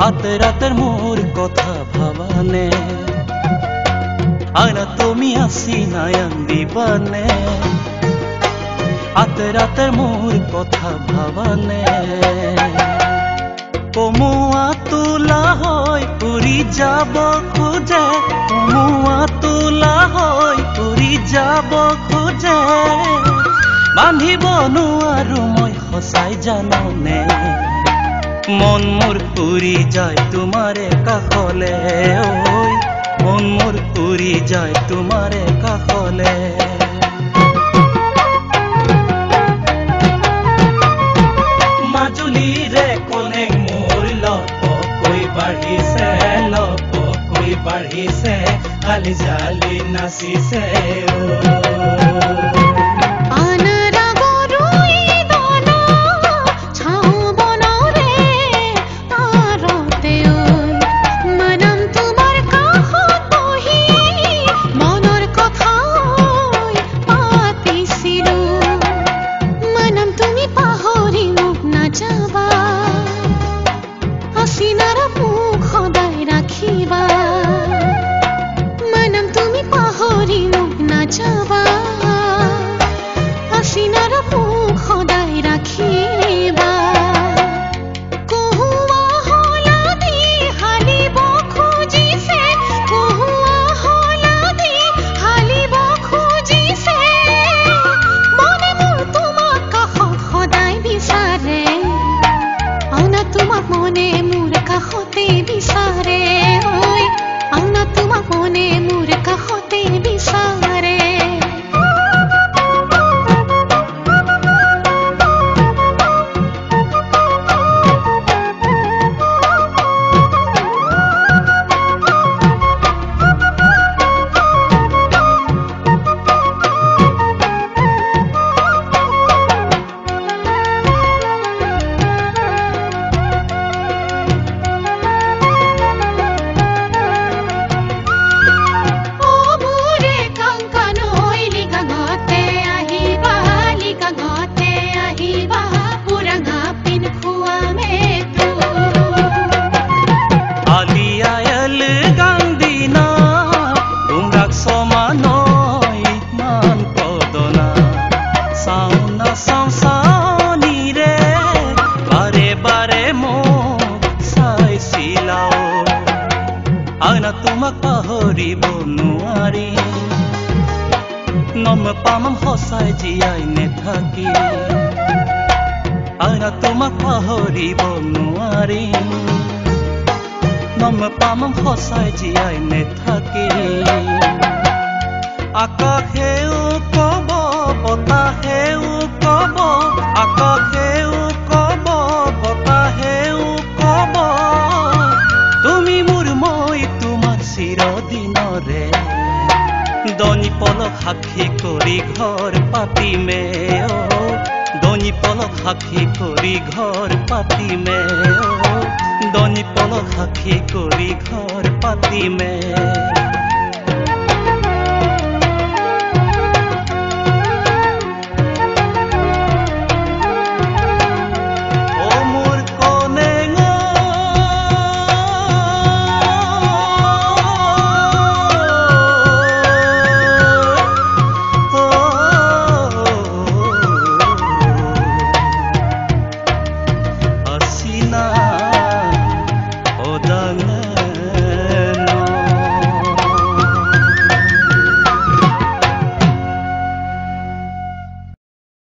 রাতের মোর কথা ভাবানে আর তুমি আসি নায়ান দিবানে রাতের মোর কথা ভাবানে কমুয়া তোলা হয় উড়ি যাব খোঁজে কমুয়া তোলা হয় উড়ি যাব খোঁজে বান্ধিব নোৱাৰো মই সঁচাই জাননে মন মোৰ উৰি যায় তোমাৰে কাষলে ঐ মন মোৰ উৰি যায় তোমাৰে কাষলে মাজুলীৰে কোনে মোৰ লপকৈ বাঢ়িছে আলি জালি নাচিছে তোমাক পাহৰিব নোৱাৰি নম পাম সঁচাই জীয়াই নেথাকি আৰু তোমাক পাহৰিব নোৱাৰি নম পাম সঁচাই জীয়াই নেথাকি আকাশেও কব বতাহেও কব আকাশেও কব বতাহেও কব তুমি মোৰ মই তোমাৰ চিৰদিনৰে দনি পলক সাক্ষী কৰি ঘৰ পাতিমে দনি পলক সাক্ষী কৰি ঘৰ পাতিমে দনি পলক সাক্ষী কৰি ঘৰ পাতিমে